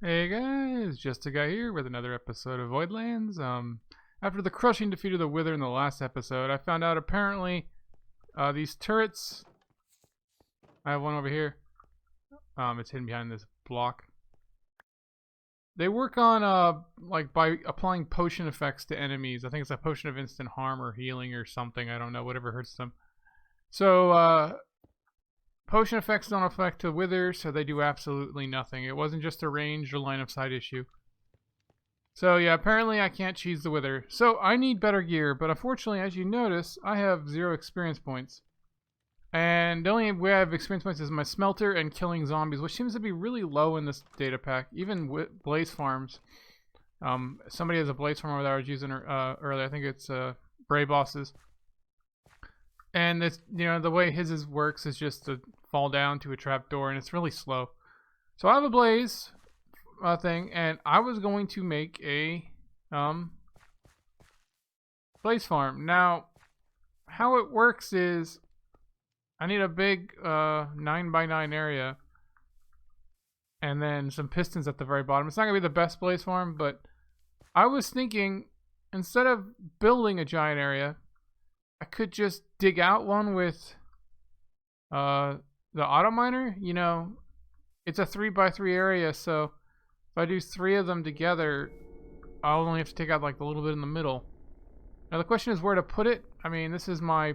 Hey guys, Justa guy here with another episode of Voidlands. After the crushing defeat of the Wither in the last episode, I found out apparently these turrets. I have one over here. It's hidden behind this block. They work on like by applying potion effects to enemies. I think it's a potion of instant harm or healing or something. I don't know, whatever hurts them. So potion effects don't affect the Wither, so they do absolutely nothing. It wasn't just a ranged or line of sight issue. So yeah, apparently I can't cheese the Wither. So I need better gear, but unfortunately, as you notice, I have 0 experience points. And the only way I have experience points is my smelter and killing zombies, which seems to be really low in this data pack. Even with blaze farms. Somebody has a blaze farm that I was using earlier. I think it's Bray Bosses. And this, the way his works is just to fall down to a trap door, and it's really slow. So I have a blaze thing, and I was going to make a blaze farm. Now, how it works is I need a big 9x9 area, and then some pistons at the very bottom. It's not gonna be the best blaze farm, but I was thinking instead of building a giant area, I could just dig out one with the auto miner. It's a 3x3 area, so if I do 3 of them together, I'll only have to take out like the little bit in the middle. Now the question is where to put it. I mean, this is gonna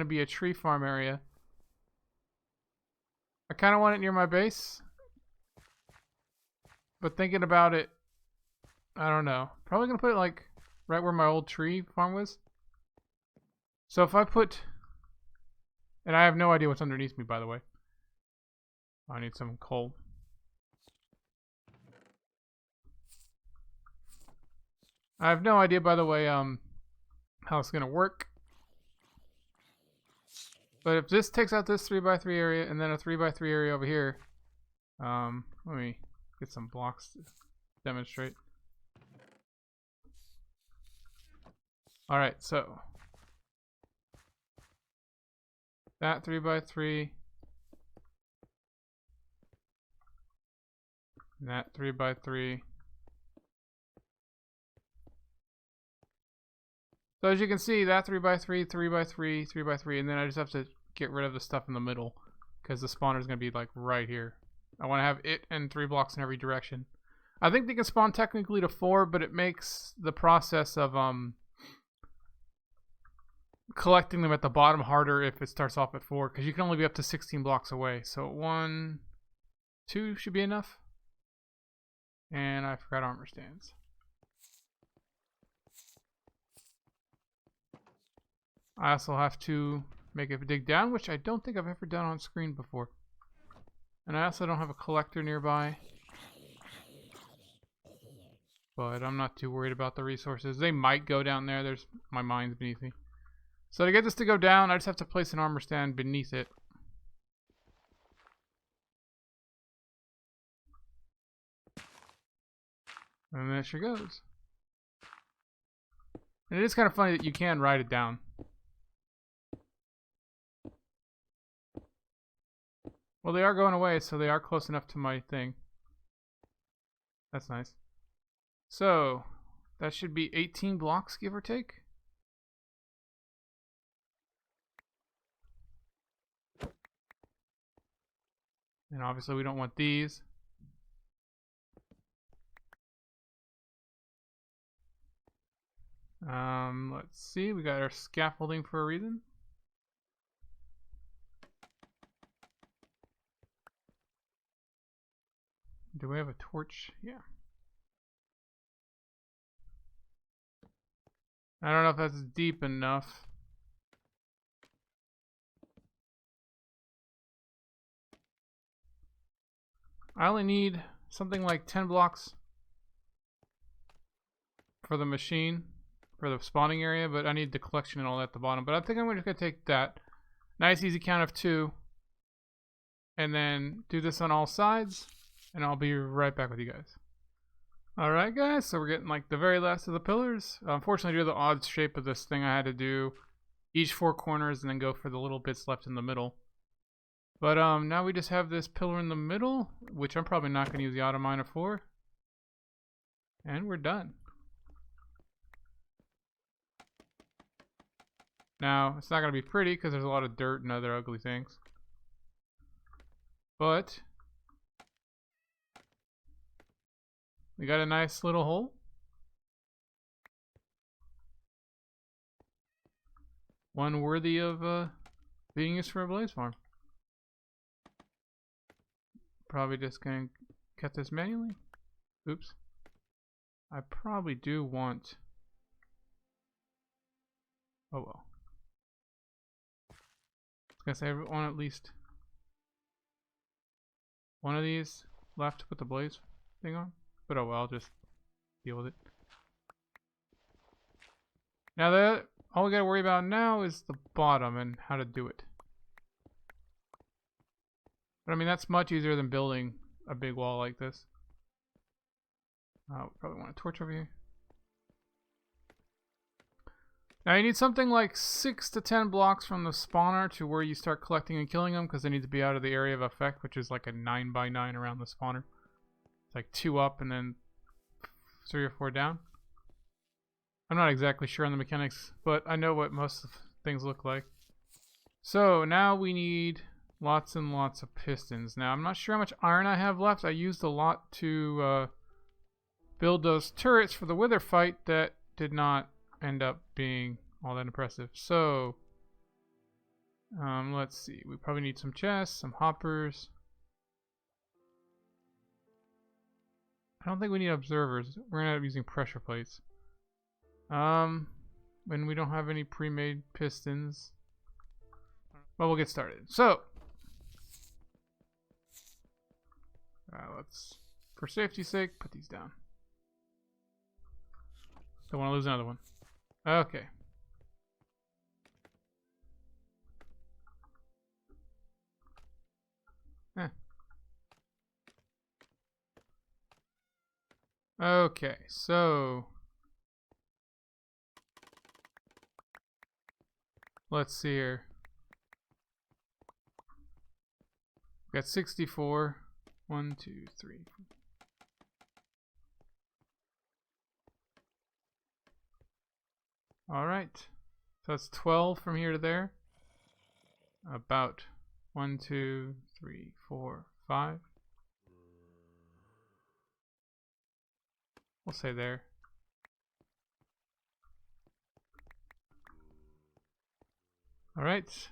be a tree farm area. I kind of want it near my base, but thinking about it, I don't know. Probably gonna put it like right where my old tree farm was. So if I put, and I have no idea what's underneath me, by the way. I need some coal. I have no idea, by the way, how it's gonna work. But if this takes out this 3x3 area and then a 3x3 area over here, let me get some blocks to demonstrate. All right, so that 3x3, and that 3x3. So as you can see, that 3x3, 3x3, 3x3, and then I just have to get rid of the stuff in the middle because the spawner is going to be like right here. I want to have it and 3 blocks in every direction. I think they can spawn technically to 4, but it makes the process of collecting them at the bottom harder if it starts off at 4, because you can only be up to 16 blocks away. So 1, 2 should be enough. And I forgot armor stands. I also have to make it dig down, which I don't think I've ever done on screen before. And I also don't have a collector nearby. But I'm not too worried about the resources. They might go down there. There's my mines beneath me. So to get this to go down, I just have to place an armor stand beneath it. And there she goes. And it is kind of funny that you can write it down. Well, they are going away, so they are close enough to my thing. That's nice. So, that should be 18 blocks, give or take. And obviously we don't want these. Let's see, we got our scaffolding for a reason. Do we have a torch? Yeah. I don't know if that's deep enough. I only need something like 10 blocks for the machine, for the spawning area, but I need the collection and all that at the bottom. But I think I'm just going to take that. Nice easy count of 2. And then do this on all sides. And I'll be right back with you guys. Alright guys, so we're getting like the very last of the pillars. Unfortunately, due to the odd shape of this thing, I had to do each 4 corners and then go for the little bits left in the middle. But now we just have this pillar in the middle, which I'm probably not going to use the auto miner for. And we're done. Now, it's not going to be pretty because there's a lot of dirt and other ugly things. But we got a nice little hole. One worthy of being used for a blaze farm. Probably just going to cut this manually. Oops. I probably do want... Oh well. I was gonna say I want at least one of these left to put the blaze thing on. But oh well, I'll just deal with it. Now that all we gotta worry about now is the bottom and how to do it. But I mean, that's much easier than building a big wall like this. Probably want a torch over here. Now you need something like 6 to 10 blocks from the spawner to where you start collecting and killing them, because they need to be out of the area of effect, which is like a 9x9 around the spawner. It's like 2 up and then 3 or 4 down. I'm not exactly sure on the mechanics, but I know what most of things look like. So now we need lots and lots of pistons. Now I'm not sure how much iron I have left. I used a lot to build those turrets for the wither fight that did not end up being all that impressive. So let's see, we probably need some chests, some hoppers. I don't think we need observers. We're gonna end up using pressure plates. When we don't have any pre-made pistons, well, we'll get started. So let's, for safety's sake, put these down. Don't want to lose another one. Okay. Okay, so let's see here. We got 64. 1, 2, 3. Alright, so that's 12 from here to there. About 1, 2, 3, 4, 5. We'll say there. Alright,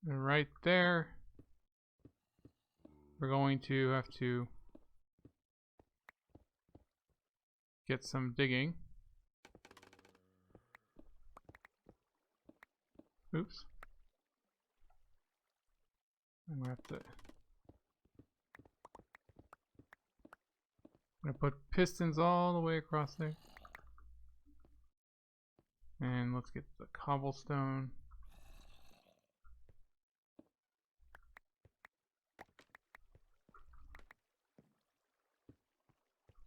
and right there, we're going to have to get some digging. Oops. I'm gonna have to. I'm gonna put pistons all the way across there. And let's get the cobblestone.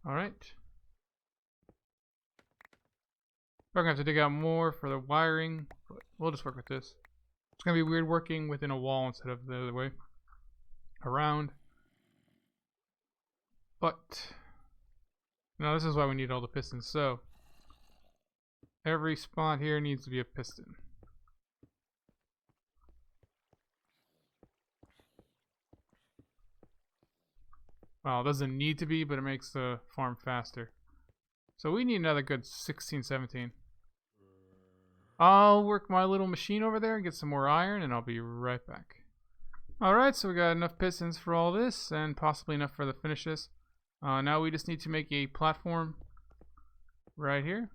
Alright. We're gonna have to dig out more for the wiring, but we'll just work with this. It's gonna be weird working within a wall instead of the other way around. But now this is why we need all the pistons. So every spot here needs to be a piston. Well, it doesn't need to be, but it makes the farm faster. So we need another good 16, 17. I'll work my little machine over there and get some more iron, and I'll be right back. Alright, so we got enough pistons for all this, and possibly enough for the finishes. Now we just need to make a platform right here.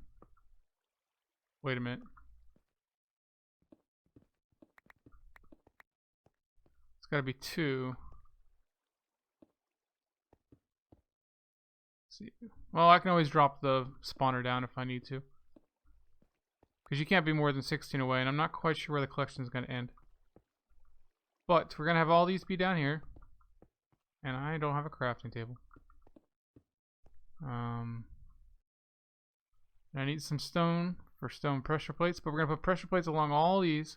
Wait a minute. It's gotta be 2. Let's see. Well, I can always drop the spawner down if I need to. Because you can't be more than 16 away, and I'm not quite sure where the collection is going to end. But we're going to have all these be down here. And I don't have a crafting table. I need some stone for stone pressure plates, but we're going to put pressure plates along all these.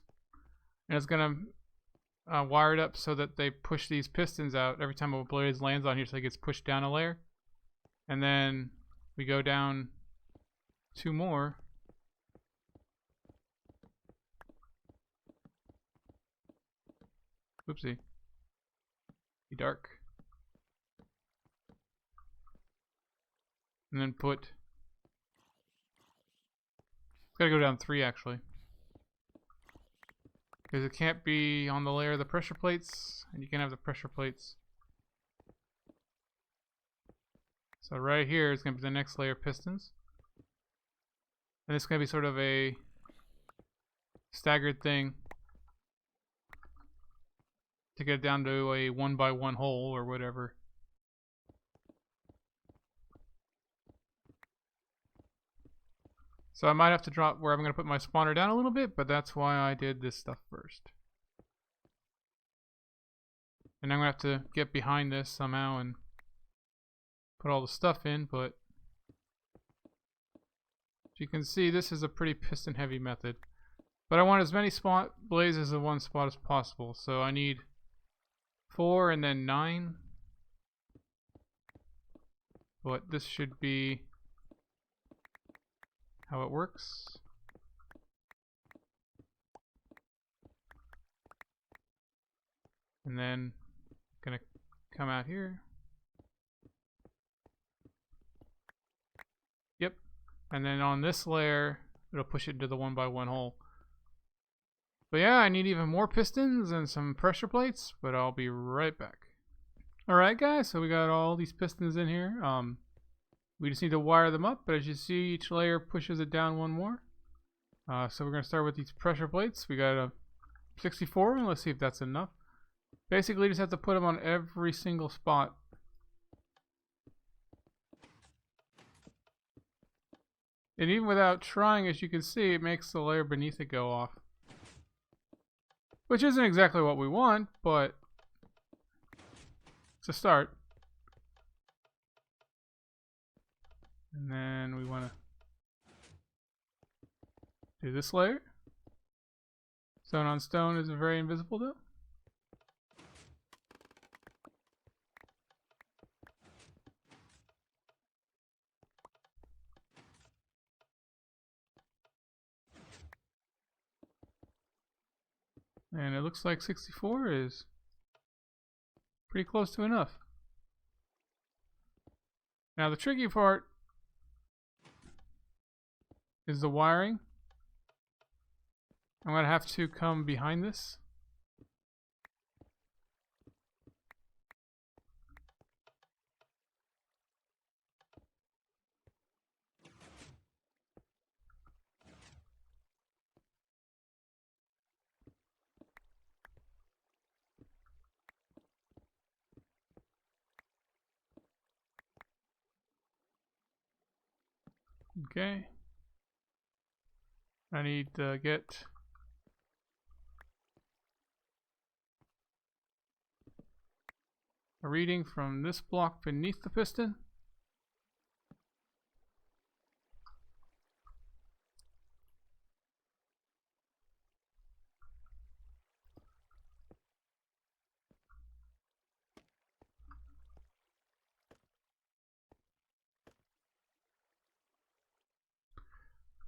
And it's going to wired up so that they push these pistons out every time a blaze lands on here, so it gets pushed down a layer. And then we go down 2 more. Oopsie. Be dark. And then put... It's gotta go down 3 actually. Because it can't be on the layer of the pressure plates, and you can have the pressure plates. So right here is going to be the next layer of pistons. And it's going to be sort of a staggered thing to get it down to a 1x1 hole or whatever. So I might have to drop where I'm going to put my spawner down a little bit, but that's why I did this stuff first. And I'm going to have to get behind this somehow and put all the stuff in, but as you can see, this is a pretty piston heavy method. But I want as many spot blazes in one spot as possible, so I need 4 and then 9. But this should be how it works. And then gonna come out here. Yep. And then on this layer, it'll push it into the 1x1 hole. But yeah, I need even more pistons and some pressure plates, but I'll be right back. Alright guys, so we got all these pistons in here. We just need to wire them up, but as you see, each layer pushes it down 1 more. So we're going to start with these pressure plates. We got a 64, and let's see if that's enough. Basically, you just have to put them on every single spot. And even without trying, as you can see, it makes the layer beneath it go off. Which isn't exactly what we want, but it's a start. And then we want to do this layer. Stone on stone isn't very invisible though. And it looks like 64 is pretty close to enough. Now the tricky part is the wiring. I'm going to have to come behind this. Okay. I need to get a reading from this block beneath the piston.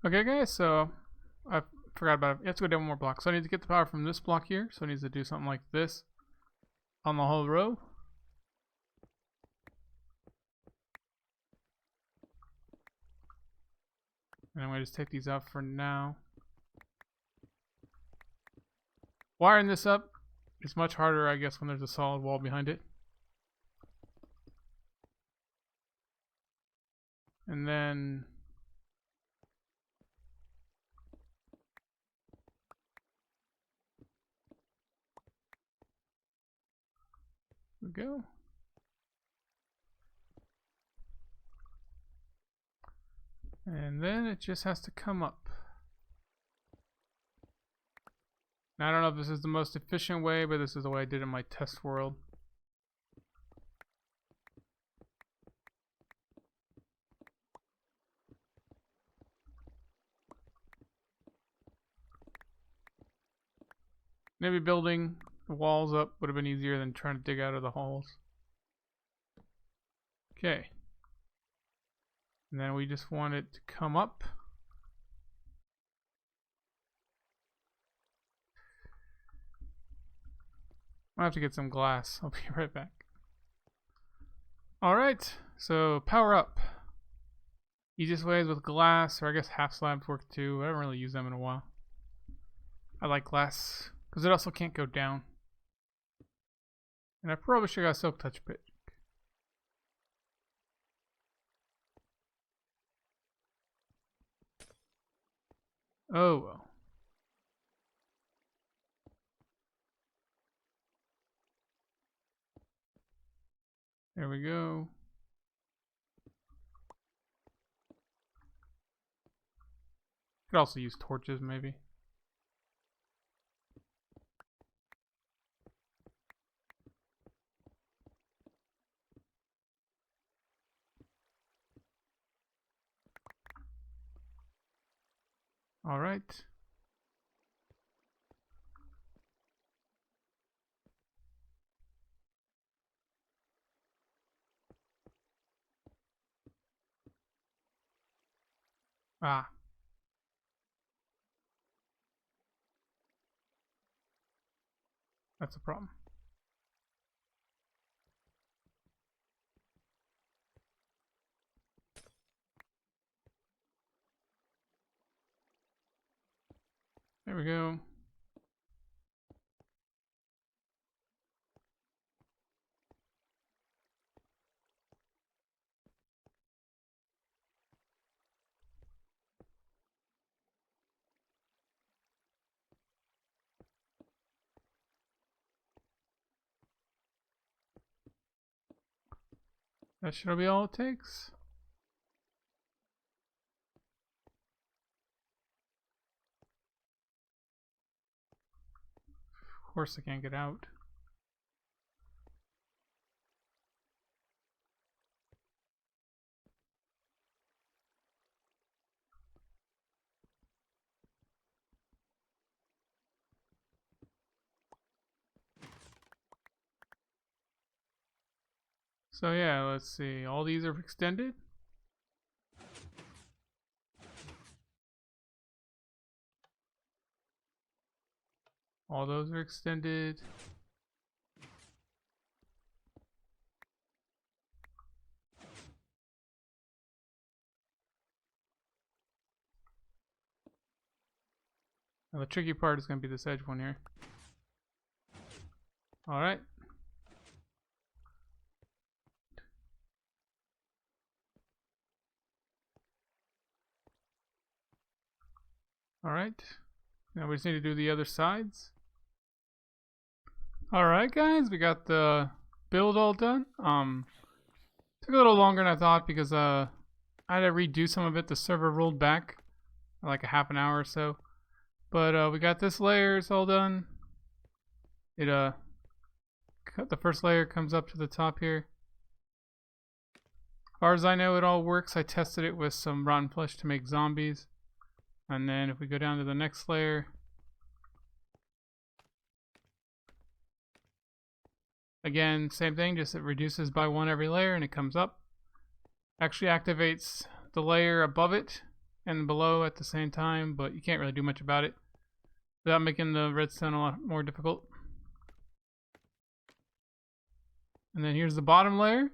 Okay guys, so I forgot about it. You have to go down 1 more block. So I need to get the power from this block here. So it needs to do something like this on the whole row. And I'm going to just take these out for now. Wiring this up is much harder, I guess, when there's a solid wall behind it. And then we go. And then it just has to come up. Now, I don't know if this is the most efficient way, but this is the way I did it in my test world. Maybe building the walls up would have been easier than trying to dig out of the holes. Okay. And then we just want it to come up. I'll have to get some glass. I'll be right back. Alright, so power up. Easiest way is with glass, or I guess half slabs work too. I haven't really used them in a while. I like glass, because it also can't go down. And I probably should have got a silk touch bit. Oh well. There we go. Could also use torches maybe. All right. Ah. That's a problem. There we go. That should be all it takes. Of course I can't get out. So yeah, let's see. All these are extended. All those are extended. Now the tricky part is going to be this edge one here. Alright. Alright. Now we just need to do the other sides. Alright guys, we got the build all done. Took a little longer than I thought because I had to redo some of it. The server rolled back like a half an hour or so. But we got this layer, it's all done. It the first layer comes up to the top here. As far as I know, it all works. I tested it with some rotten flesh to make zombies. And then if we go down to the next layer, again, same thing, just it reduces by one every layer and it comes up. Actually activates the layer above it and below at the same time, but you can't really do much about it without making the redstone a lot more difficult. And then here's the bottom layer.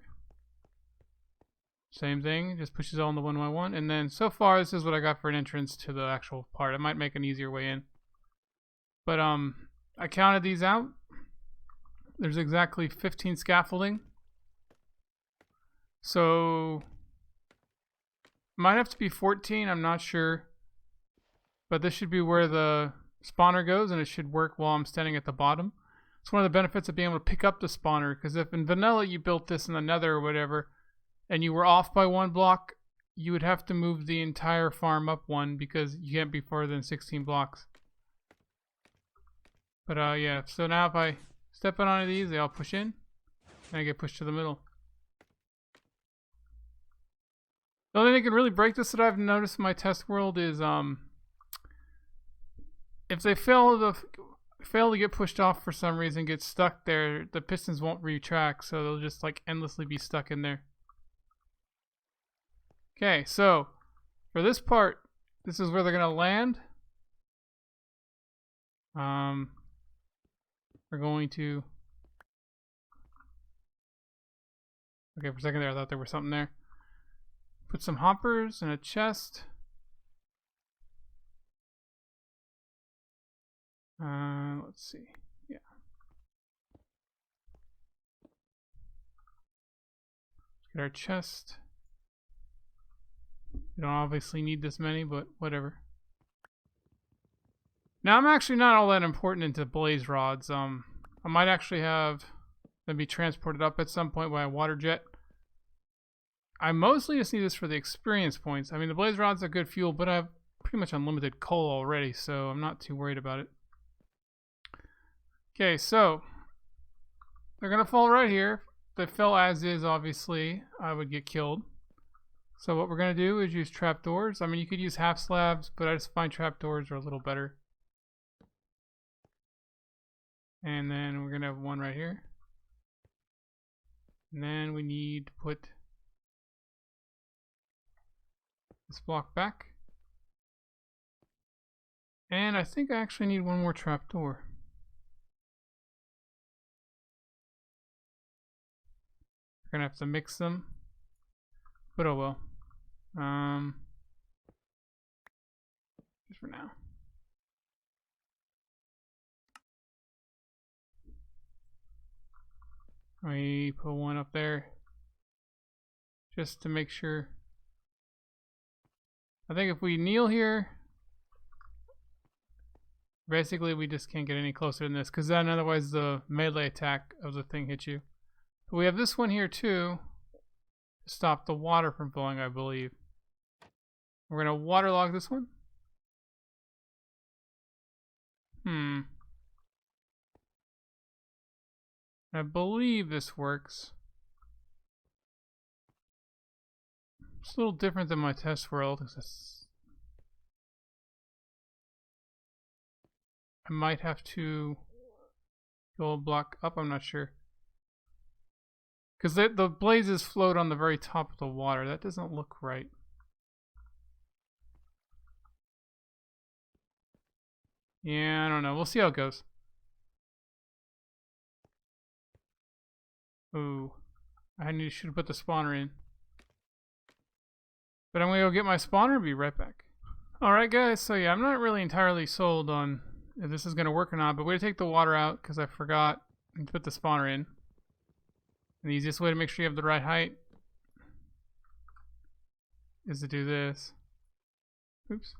Same thing, just pushes all in the one by one. And then so far, this is what I got for an entrance to the actual part. I might make an easier way in. But I counted these out. There's exactly 15 scaffolding. So might have to be 14, I'm not sure. But this should be where the spawner goes, and it should work while I'm standing at the bottom. It's one of the benefits of being able to pick up the spawner, because if in vanilla you built this in the nether or whatever, and you were off by one block, you would have to move the entire farm up one, because you can't be further than 16 blocks. But yeah, so now if I step on any of these, they all push in, and I get pushed to the middle. The only thing that can really break this that I've noticed in my test world is if they fail fail to get pushed off for some reason, get stuck there, the pistons won't retract, so they'll just like endlessly be stuck in there. Okay, so for this part, this is where they're gonna land. We're going to. Okay, for a second there, I thought there was something there. Put some hoppers in a chest. Let's see. Yeah. Let's get our chest. We don't obviously need this many, but whatever. Now, I'm actually not all that important into blaze rods. I might actually have them be transported up at some point by a water jet. I mostly just need this for the experience points. I mean, the blaze rods are good fuel, but I have pretty much unlimited coal already, so I'm not too worried about it. Okay, so they're gonna fall right here. If they fell as is, obviously, I would get killed. So what we're gonna do is use trapdoors. I mean, you could use half slabs, but I just find trapdoors are a little better. And then we're gonna have one right here. And then we need to put this block back. And I think I actually need one more trapdoor. We're gonna have to mix them. But oh well. Just for now. We put one up there just to make sure. I think if we kneel here, basically we just can't get any closer than this, because then otherwise the melee attack of the thing hits you. But we have this one here too to stop the water from flowing, I believe. We're going to waterlog this one. I believe this works. It's a little different than my test world. I might have to go a block up, I'm not sure. Because the blazes float on the very top of the water. That doesn't look right. Yeah, I don't know. We'll see how it goes. Ooh. Should have put the spawner in. But I'm going to go get my spawner and be right back. Alright guys, so yeah, I'm not really entirely sold on if this is going to work or not, but we're going to take the water out because I forgot to put the spawner in. And the easiest way to make sure you have the right height is to do this. Oops.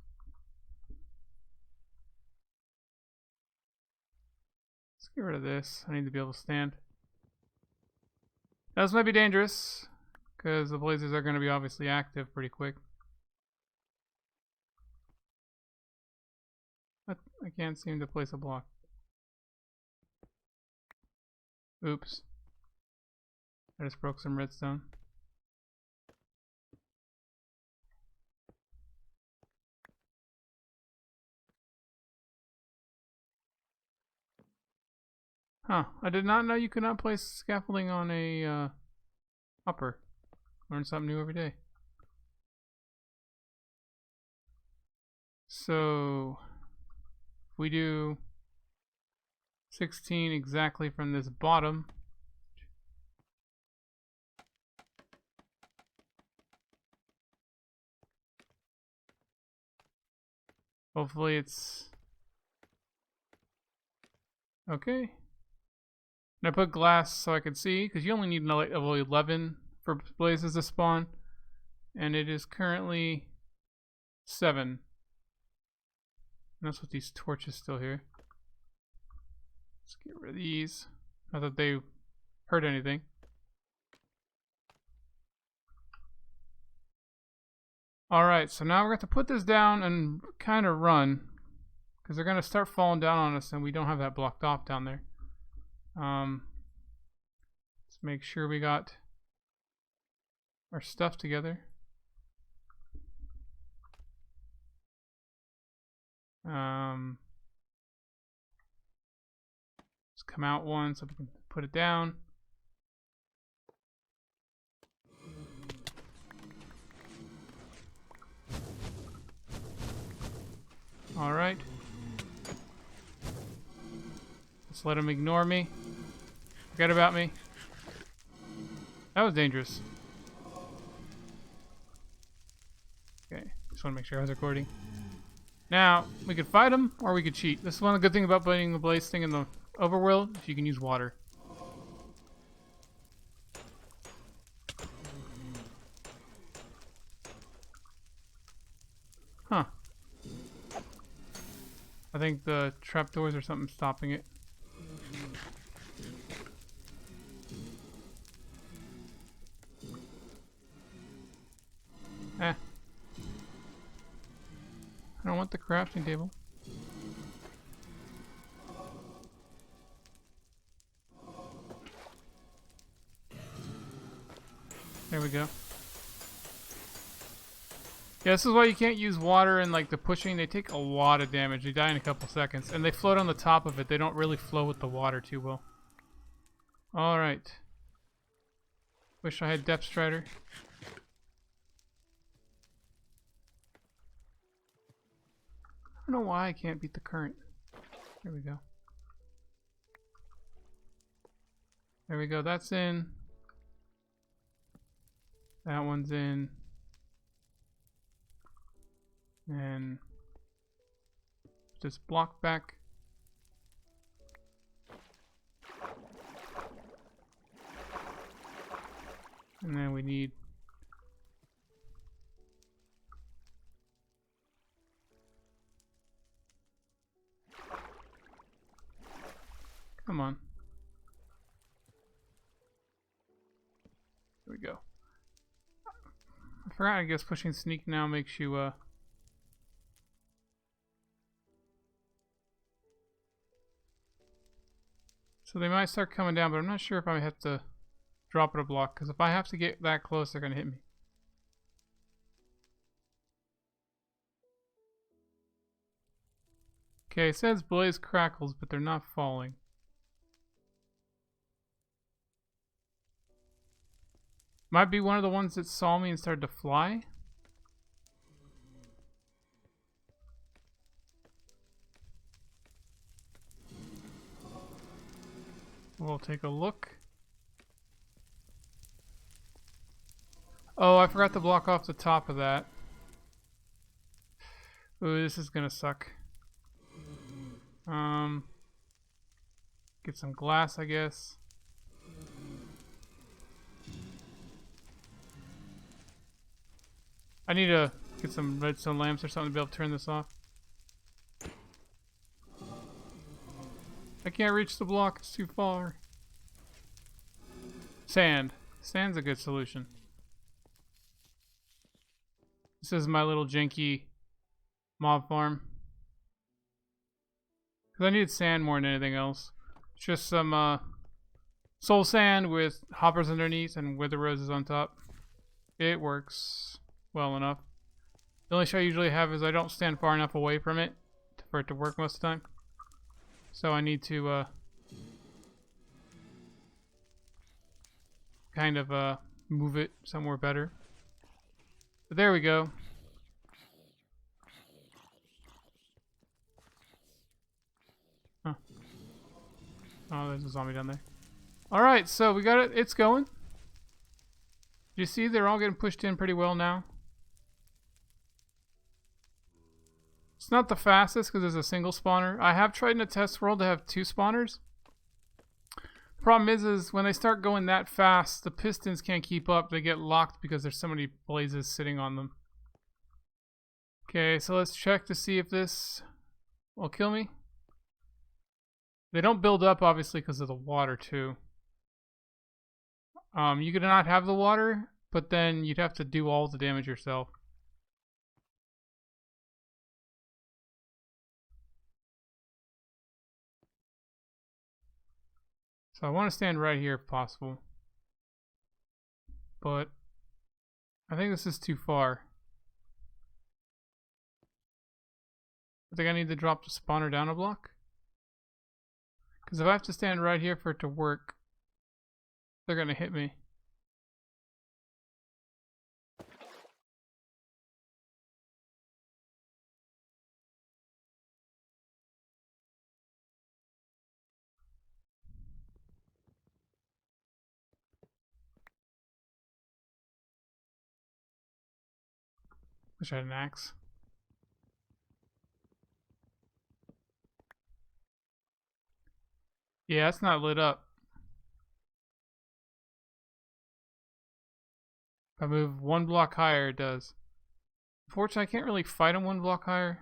Let's get rid of this. I need to be able to stand. Now, this might be dangerous because the blazes are going to be obviously active pretty quick. But I can't seem to place a block. Oops. I just broke some redstone. Huh. I did not know you could not place scaffolding on a hopper. Learn something new every day. So if we do 16 exactly from this bottom, hopefully it's okay. And I put glass so I can see, because you only need level 11 for blazes to spawn, and it is currently 7. And that's with these torches still here. Let's get rid of these. Not that they hurt anything. Alright, so now we're going to put this down and kind of run, because they're going to start falling down on us and we don't have that blocked off down there. Let's make sure we got our stuff together. come out one so we can put it down. Alright. Just let him ignore me. Forget about me. That was dangerous. Okay, just want to make sure I was recording. Now, we could fight him, or we could cheat. This is one of the good things about putting the blaze thing in the overworld, is you can use water. Huh. I think the trapdoors or something stopping it. Eh. I don't want the crafting table. There we go. Yeah, this is why you can't use water and like the pushing. They take a lot of damage. They die in a couple seconds. And they float on the top of it. They don't really flow with the water too well. Alright. Wish I had Depth Strider. I don't know why I can't beat the current. There we go. There we go. That's in. That one's in. And just block back. And then we need come on. There we go. I forgot, I guess pushing sneak now makes you so they might start coming down, but I'm not sure if I have to drop it a block, because if I have to get that close, they're going to hit me. Okay, it says blaze crackles, but they're not falling. Might be one of the ones that saw me and started to fly. We'll take a look. Oh, I forgot to block off the top of that. Ooh, this is gonna suck. Get some glass, I guess. I need to get some redstone lamps or something to be able to turn this off. I can't reach the block, it's too far. Sand. Sand's a good solution. This is my little janky mob farm. Because I need sand more than anything else. It's just some soul sand with hoppers underneath and wither roses on top. It works well enough. The only issue I usually have is I don't stand far enough away from it for it to work most of the time. So I need to kind of move it somewhere better. But there we go. Huh. Oh, there's a zombie down there. Alright, so we got it. It's going. You see they're all getting pushed in pretty well now. It's not the fastest because there's a single spawner. I have tried in a test world to have 2 spawners. The problem is when they start going that fast, the pistons can't keep up. They get locked because there's so many blazes sitting on them. Okay, so let's check to see if this will kill me. They don't build up, obviously, because of the water, too. You could not have the water, but then you'd have to do all the damage yourself. So I want to stand right here if possible. But I think this is too far. I think I need to drop the spawner down a block. Because if I have to stand right here for it to work, they're gonna hit me. Wish I had an axe. Yeah, it's not lit up. If I move one block higher, it does. Unfortunately, I can't really fight them one block higher.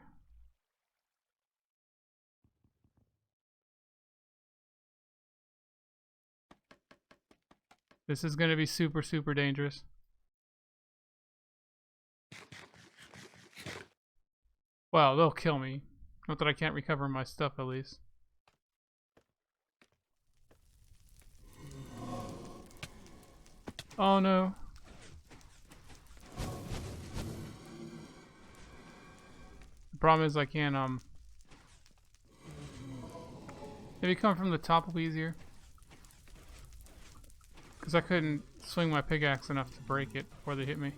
This is going to be super, super dangerous. Well, they'll kill me. Not that I can't recover my stuff, at least. Oh no. The problem is I can't, maybe come from the top will be easier. Because I couldn't swing my pickaxe enough to break it before they hit me.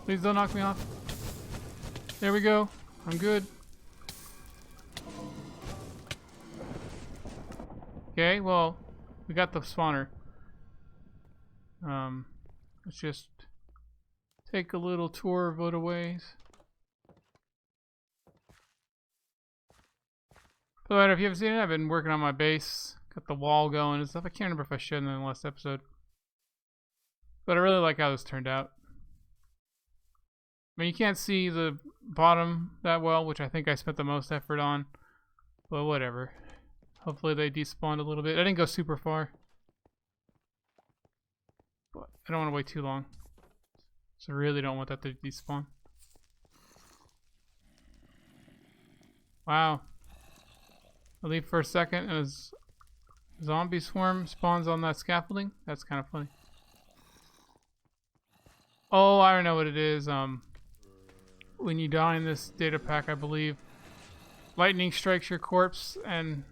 Please don't knock me off. There we go. I'm good. Okay, well, we got the spawner. Let's just take a little tour of Voidlands. For the matter, if you haven't seen it, I've been working on my base. Got the wall going and stuff. I can't remember if I showed in the last episode. But I really like how this turned out. I mean, you can't see the bottom that well, which I think I spent the most effort on. But whatever. Hopefully they despawned a little bit. I didn't go super far. But I don't want to wait too long. So I really don't want that to despawn. Wow. I leave for a second and a zombie swarm spawns on that scaffolding. That's kind of funny. Oh, I don't know what it is. When you die in this data pack, I believe, lightning strikes your corpse and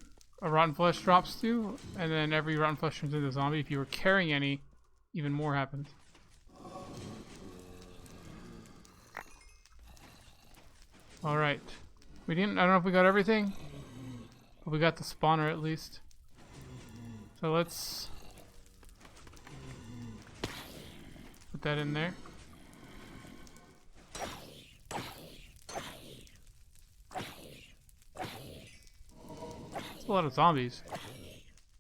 a rotten flesh drops too, and then every rotten flesh turns into a zombie. If you were carrying any, even more happens. Alright. I don't know if we got everything, but we got the spawner at least. So let's put that in there. A lot of zombies. I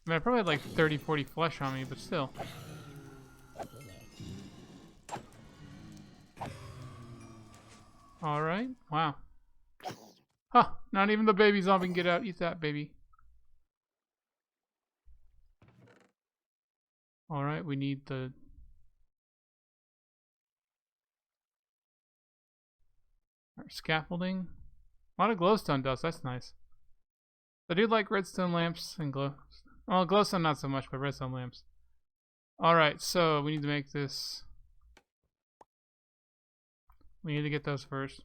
mean, I probably had like 30-40 flesh on me, but still. Alright, wow. Huh, not even the baby zombie can get out. Eat that, baby. Alright, we need the... our scaffolding. A lot of glowstone dust, that's nice. I do like redstone lamps and glow. Well, glowstone not so much, but redstone lamps. Alright, so we need to make this. We need to get those first.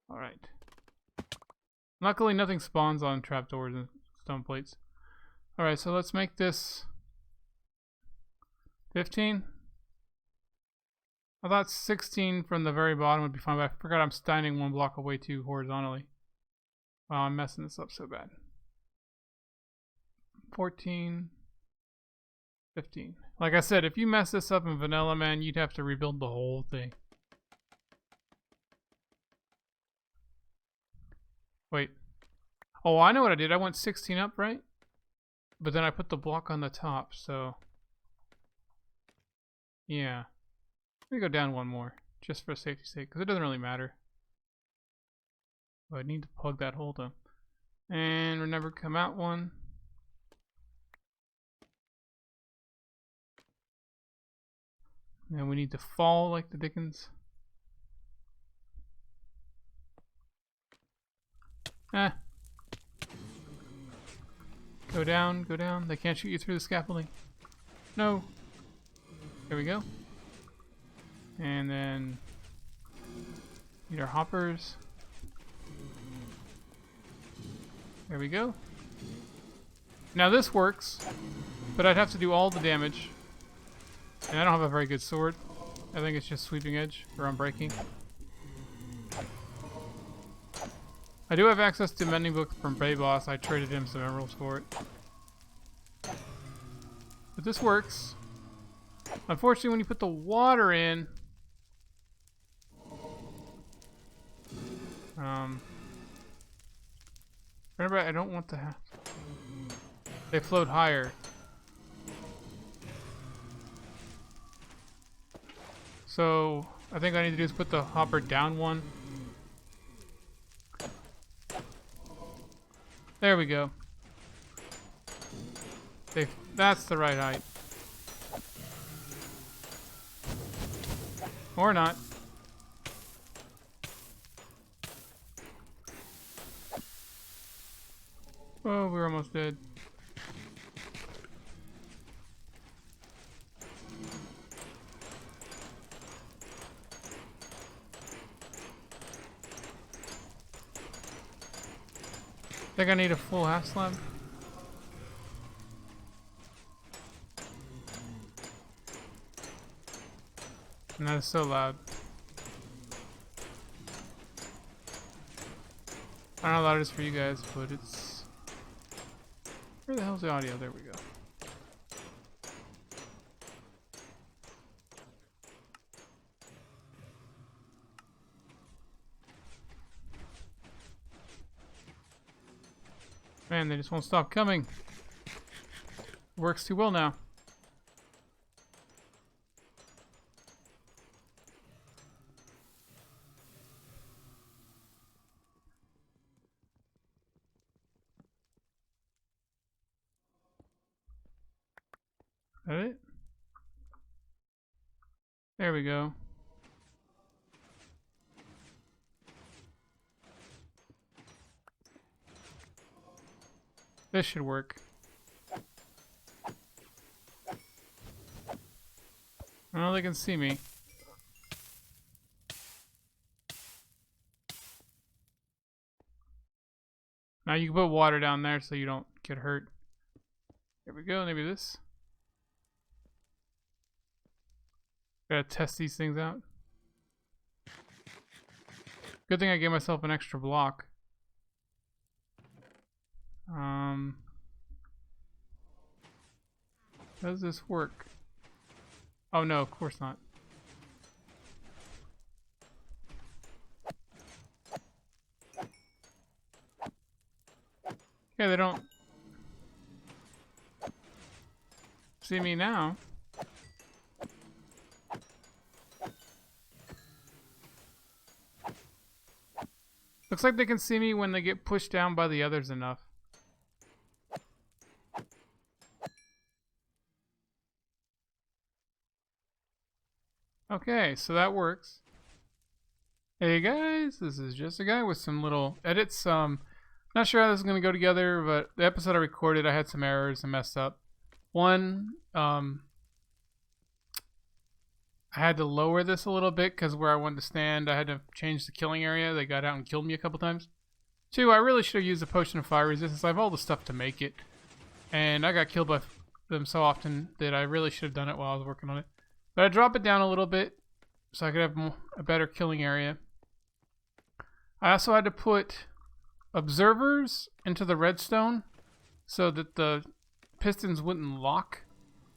Alright. Luckily, nothing spawns on trapdoors and stone plates. Alright, so let's make this 15. I thought 16 from the very bottom would be fine, but I forgot I'm standing one block away too horizontally. Wow, I'm messing this up so bad. 14, 15. Like I said, if you mess this up in vanilla, man, you'd have to rebuild the whole thing. Wait. Oh, I know what I did. I went 16 up, right? But then I put the block on the top, so... yeah. Let me go down one more, just for safety's sake, because it doesn't really matter. But I need to plug that hole though. And remember, come out one. And we need to fall like the dickens. Eh. Go down, go down. They can't shoot you through the scaffolding. No. There we go. And then need our hoppers. There we go. Now this works, but I'd have to do all the damage. And I don't have a very good sword. I think it's just sweeping edge or unbreaking. I do have access to mending book from Bay Boss. I traded him some emeralds for it. But this works. Unfortunately, when you put the water in, remember, I don't want to have. They float higher. So I think I need to do is put the hopper down one. There we go. That's the right height. Or not. Oh, we're almost dead. Think I need a full half slab? And that is so loud. I don't know how loud it is for you guys, but it's... Where the hell's the audio? There we go. Man, they just won't stop coming. Works too well now. That it? There we go. This should work. Well, they can see me. Now you can put water down there so you don't get hurt. There we go, maybe this. Gotta test these things out. Good thing I gave myself an extra block. Does this work? Oh no, of course not. Yeah, they don't see me now. Looks like they can see me when they get pushed down by the others enough. Okay, so that works. Hey guys, this is just a guy with some little edits. Not sure how this is going to go together, but the episode I recorded, I had some errors and messed up. One, I had to lower this a little bit because where I wanted to stand, I had to change the killing area. They got out and killed me a couple times. Two, I really should have used a potion of fire resistance. I have all the stuff to make it, and I got killed by them so often that I really should have done it while I was working on it. But I drop it down a little bit so I could have a better killing area. I also had to put observers into the redstone so that the pistons wouldn't lock.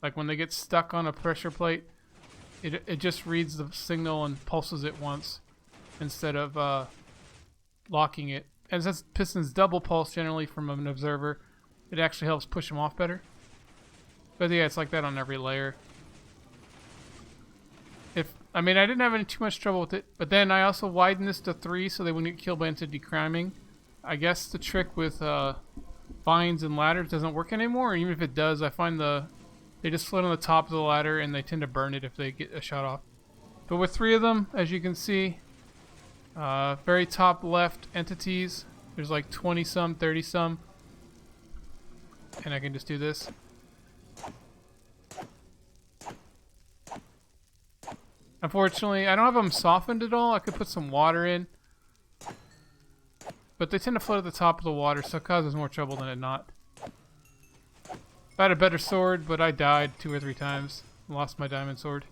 Like when they get stuck on a pressure plate, it just reads the signal and pulses it once instead of locking it. And since pistons double pulse generally from an observer, it actually helps push them off better. But yeah, it's like that on every layer. I mean, I didn't have too much trouble with it, but then I also widened this to 3 so they wouldn't get killed by anti-decriming. I guess the trick with vines and ladders doesn't work anymore, and even if it does, I find they just float on the top of the ladder and they tend to burn it if they get a shot off. But with 3 of them, as you can see, very top left entities, There's like 20 some, 30 some. And I can just do this. Unfortunately, I don't have them softened at all. I could put some water in. But they tend to float at the top of the water, so it causes more trouble than it not. I had a better sword, but I died 2 or 3 times. Lost my diamond sword.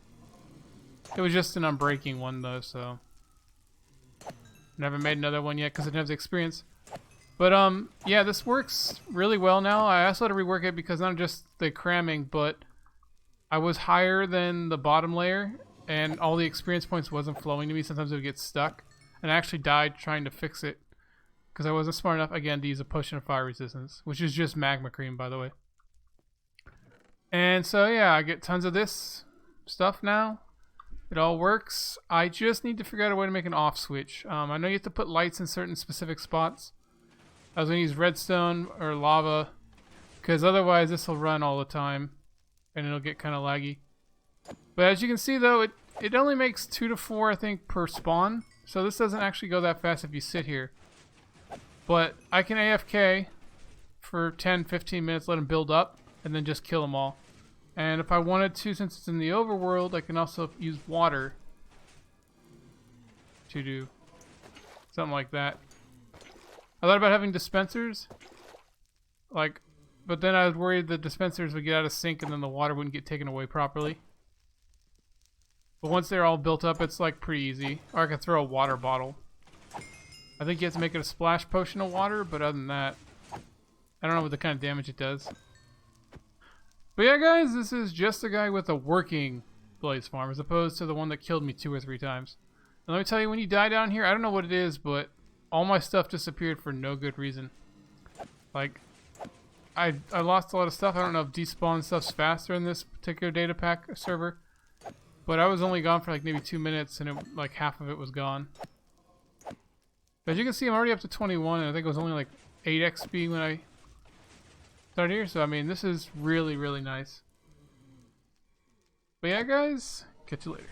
It was just an unbreaking one, though, so... Never made another one yet, because I didn't have the experience. But, yeah, this works really well now. I also had to rework it because not just the cramming, but I was higher than the bottom layer, and all the experience points wasn't flowing to me. Sometimes it would get stuck, and I actually died trying to fix it because I wasn't smart enough, again, to use a potion of fire resistance, which is just magma cream, by the way. And so, yeah, I get tons of this stuff now. It all works. I just need to figure out a way to make an off switch. I know you have to put lights in certain specific spots. I was going to use redstone or lava, because otherwise this will run all the time, and it'll get kind of laggy. But as you can see, though, it only makes 2 to 4, I think, per spawn. So this doesn't actually go that fast if you sit here. But I can AFK for 10-15 minutes, let them build up, and then just kill them all. And if I wanted to, since it's in the overworld, I can also use water to do something like that. I thought about having dispensers, but then I was worried the dispensers would get out of sync and then the water wouldn't get taken away properly. But once they're all built up, it's like pretty easy. Or I could throw a water bottle. I think you have to make it a splash potion of water, but other than that, I don't know what the kind of damage it does. But yeah, guys, this is just a guy with a working blaze farm as opposed to the one that killed me 2 or 3 times. And let me tell you, when you die down here, I don't know what it is, but all my stuff disappeared for no good reason. Like, I lost a lot of stuff. I don't know if despawn stuff's faster in this particular data pack server, but I was only gone for like maybe 2 minutes, and like half of it was gone. But as you can see, I'm already up to 21, and I think it was only like 8 XP when I started here. So I mean, this is really, really nice. But yeah, guys, catch you later.